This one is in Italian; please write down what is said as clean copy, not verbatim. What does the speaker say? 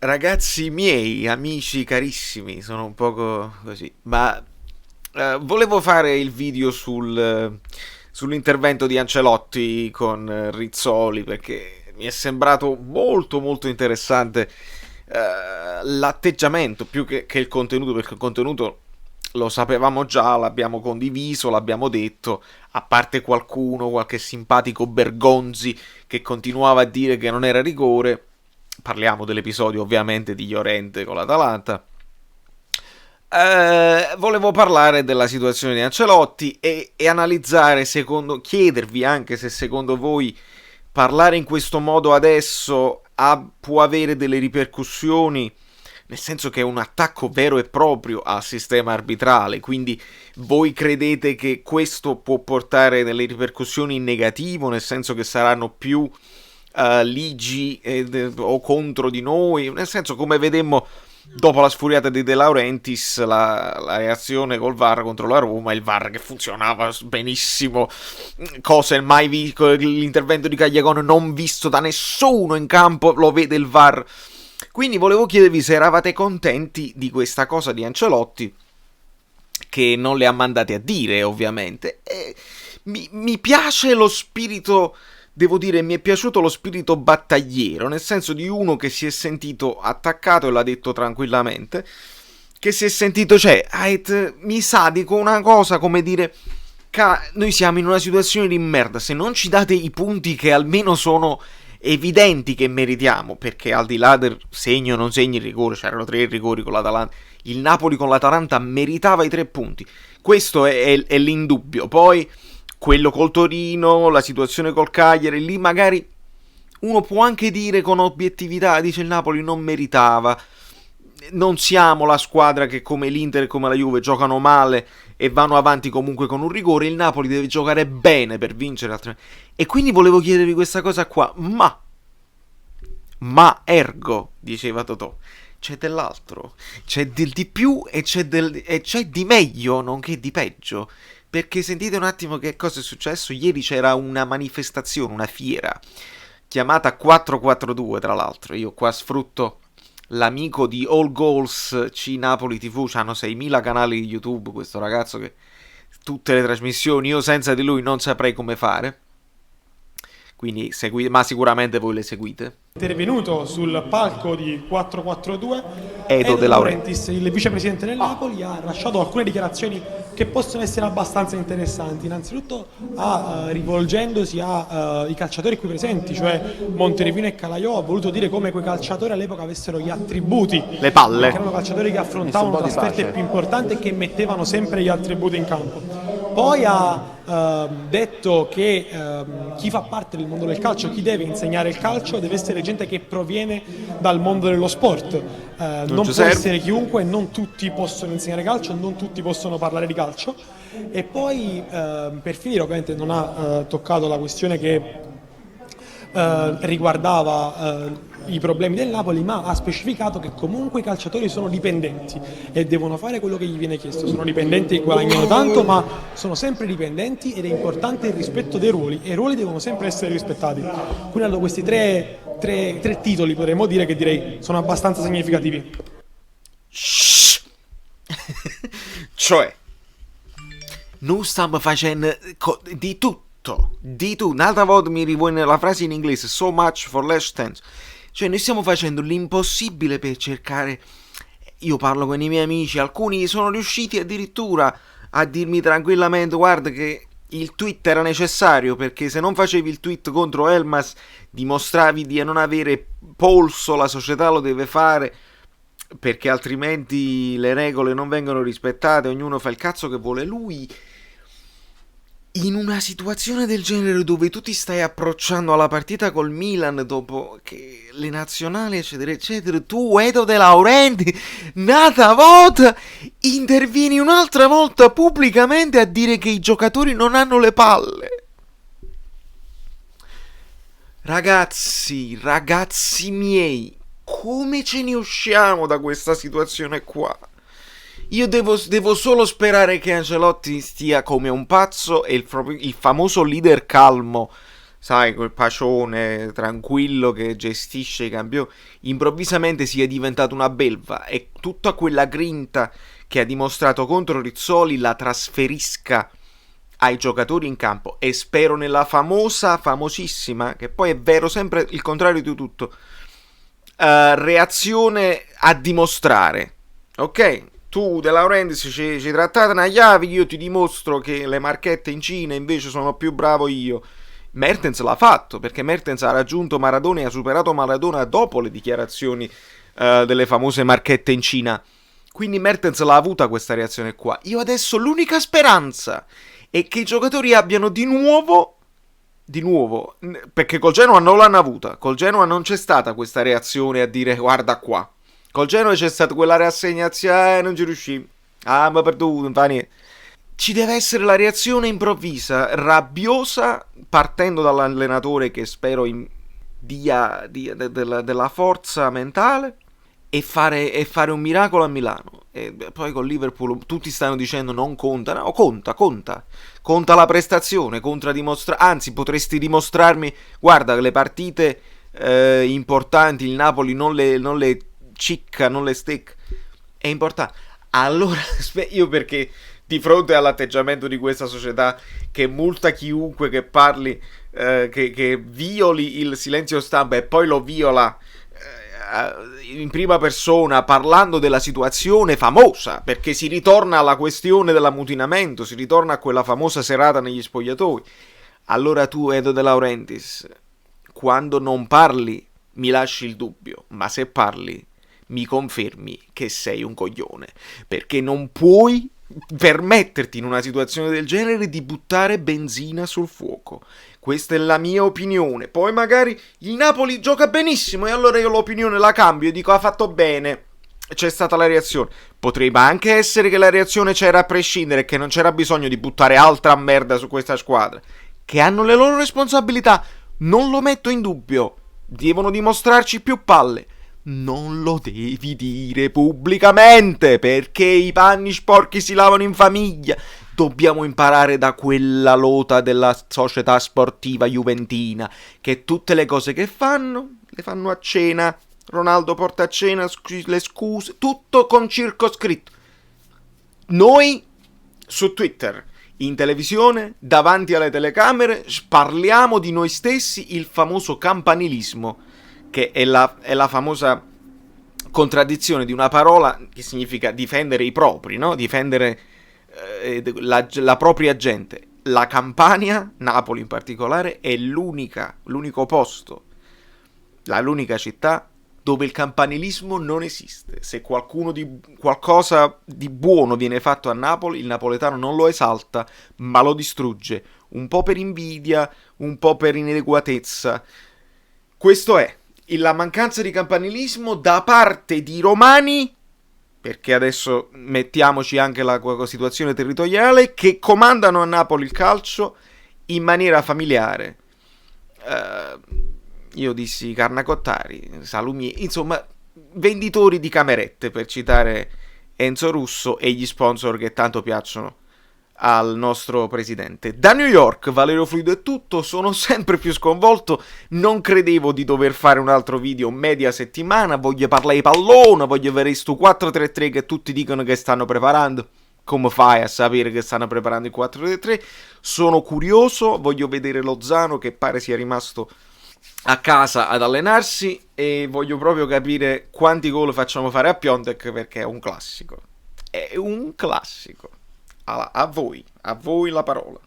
Ragazzi miei, amici carissimi, sono un poco così, ma volevo fare il video sull'intervento di Ancelotti con Rizzoli perché mi è sembrato molto molto interessante l'atteggiamento più che il contenuto, perché il contenuto lo sapevamo già, l'abbiamo condiviso, l'abbiamo detto, a parte qualcuno, qualche simpatico Bergonzi che continuava a dire che non era rigore. Parliamo dell'episodio ovviamente di Llorente con l'Atalanta. Volevo parlare della situazione di Ancelotti e analizzare, chiedervi anche se secondo voi parlare in questo modo adesso può avere delle ripercussioni, nel senso che è un attacco vero e proprio al sistema arbitrale, quindi voi credete che questo può portare delle ripercussioni in negativo, nel senso che saranno più ligi o contro di noi, nel senso, come vedemmo dopo la sfuriata di De Laurentiis, la reazione col VAR contro la Roma, il VAR che funzionava benissimo, cose mai visto, l'intervento di Cagliacone non visto da nessuno in campo, lo vede il VAR. Quindi volevo chiedervi se eravate contenti di questa cosa di Ancelotti, che non le ha mandate a dire ovviamente. Mi piace lo spirito, devo dire, mi è piaciuto lo spirito battagliero, nel senso di uno che si è sentito attaccato e l'ha detto tranquillamente, che si è sentito, mi sa, dico una cosa, come dire, noi siamo in una situazione di merda, se non ci date i punti che almeno sono evidenti che meritiamo, perché al di là del segno o non segni il rigore, c'erano 3 rigori con l'Atalanta, il Napoli con l'Atalanta meritava i 3 punti, questo è l'indubbio. Poi quello col Torino, la situazione col Cagliari, lì magari uno può anche dire con obiettività, dice il Napoli non meritava, non siamo la squadra che come l'Inter e come la Juve giocano male e vanno avanti comunque con un rigore, il Napoli deve giocare bene per vincere, altrimenti. E quindi volevo chiedervi questa cosa qua, ma ergo, diceva Totò, c'è dell'altro, c'è del di più e c'è di meglio, nonché di peggio. Perché sentite un attimo che cosa è successo. Ieri c'era una manifestazione, una fiera, chiamata 442 tra l'altro. Io qua sfrutto l'amico di All Goals C Napoli TV, c'hanno 6.000 canali di YouTube, questo ragazzo che tutte le trasmissioni, io senza di lui non saprei come fare. Quindi ma sicuramente voi le seguite. Intervenuto sul palco di 442 Edo De Laurentiis, il vicepresidente del Napoli, ha lasciato alcune dichiarazioni che possono essere abbastanza interessanti. Innanzitutto rivolgendosi ai calciatori qui presenti, cioè Monterevino e Calaiò, ha voluto dire come quei calciatori all'epoca avessero gli attributi, le palle, che erano calciatori che affrontavano trasferte più importanti e che mettevano sempre gli attributi in campo. Poi ha detto che chi fa parte del mondo del calcio, chi deve insegnare il calcio, deve essere gente che proviene dal mondo dello sport, non può essere chiunque, non tutti possono insegnare calcio, non tutti possono parlare di calcio. E poi per finire, ovviamente non ha toccato la questione che riguardava i problemi del Napoli, ma ha specificato che comunque i calciatori sono dipendenti e devono fare quello che gli viene chiesto. Sono dipendenti e guadagnano tanto, ma sono sempre dipendenti ed è importante il rispetto dei ruoli e i ruoli devono sempre essere rispettati. Quindi hanno questi tre titoli, potremmo dire, che direi sono abbastanza significativi. Cioè, noi stiamo facendo di tutto. Un'altra volta mi rivuole la frase in inglese, so much for less chance. Cioè, noi stiamo facendo l'impossibile per cercare. Io parlo con i miei amici, alcuni sono riusciti addirittura a dirmi tranquillamente: guarda che il tweet era necessario, perché se non facevi il tweet contro Elmas dimostravi di non avere polso, la società lo deve fare, perché altrimenti le regole non vengono rispettate, ognuno fa il cazzo che vuole lui. In una situazione del genere, dove tu ti stai approcciando alla partita col Milan dopo che le nazionali eccetera eccetera, tu Edo De Laurenti nata volta intervieni un'altra volta pubblicamente a dire che i giocatori non hanno le palle. Ragazzi miei, come ce ne usciamo da questa situazione qua? Io devo solo sperare che Ancelotti stia come un pazzo e il famoso leader calmo sai, quel pacione tranquillo che gestisce i campioni, improvvisamente sia diventato una belva e tutta quella grinta che ha dimostrato contro Rizzoli la trasferisca ai giocatori in campo, e spero nella famosissima, che poi è vero sempre il contrario di tutto, reazione a dimostrare. Ok? Tu, De Laurentiis, ci trattate una chiave, io ti dimostro che le marchette in Cina invece sono più bravo io. Mertens l'ha fatto, perché Mertens ha raggiunto Maradona e ha superato Maradona dopo le dichiarazioni delle famose marchette in Cina. Quindi Mertens l'ha avuta questa reazione qua. Io adesso l'unica speranza è che i giocatori abbiano di nuovo, perché col Genoa non l'hanno avuta, col Genoa non c'è stata questa reazione a dire guarda qua. Col Genoa c'è stata quella rassegnazione, non ci riuscivo. Ah, ma perduto, non fa niente. Ci deve essere la reazione improvvisa, rabbiosa, partendo dall'allenatore che spero dia della forza mentale, e fare un miracolo a Milano. E poi con Liverpool tutti stanno dicendo non conta. No, conta la prestazione, anzi potresti dimostrarmi, guarda, le partite importanti il Napoli non le cicca, non le stecca, è importante. Allora io, perché di fronte all'atteggiamento di questa società che multa chiunque che parli, che violi il silenzio stampa e poi lo viola in prima persona, parlando della situazione famosa, perché si ritorna alla questione dell'ammutinamento, si ritorna a quella famosa serata negli spogliatoi. Allora tu, Edo De Laurentiis, quando non parli mi lasci il dubbio, ma se parli mi confermi che sei un coglione, perché non puoi permetterti in una situazione del genere di buttare benzina sul fuoco. Questa è la mia opinione. Poi magari il Napoli gioca benissimo e allora io l'opinione la cambio e dico ha fatto bene, c'è stata la reazione. Potrebbe anche essere che la reazione c'era a prescindere e che non c'era bisogno di buttare altra merda su questa squadra, che hanno le loro responsabilità, non lo metto in dubbio, devono dimostrarci più palle. Non lo devi dire pubblicamente, perché i panni sporchi si lavano in famiglia. Dobbiamo imparare da quella lota della società sportiva juventina, che tutte le cose che fanno, le fanno a cena. Ronaldo porta a cena le scuse, tutto con circoscritto. Noi su Twitter, in televisione, davanti alle telecamere, parliamo di noi stessi, il famoso campanilismo, che è la famosa contraddizione di una parola che significa difendere i propri, no? Difendere la propria gente. La Campania, Napoli in particolare, è l'unico posto, l'unica città dove il campanilismo non esiste. Se qualcosa di buono viene fatto a Napoli, il napoletano non lo esalta, ma lo distrugge, un po' per invidia, un po' per inadeguatezza. Questo è la mancanza di campanilismo da parte di romani, perché adesso mettiamoci anche la situazione territoriale, che comandano a Napoli il calcio in maniera familiare. Io dissi Carnacottari, Salumieri, insomma, venditori di camerette, per citare Enzo Russo e gli sponsor che tanto piacciono al nostro presidente. Da New York, Valerio Fluido è tutto, sono sempre più sconvolto, non credevo di dover fare un altro video media settimana, voglio parlare di pallone, voglio vedere sto 4-3-3 che tutti dicono che stanno preparando. Come fai a sapere che stanno preparando il 4-3-3? Sono curioso, voglio vedere Lozano che pare sia rimasto a casa ad allenarsi, e voglio proprio capire quanti gol facciamo fare a Piontek, perché è un classico. È un classico. A voi la parola.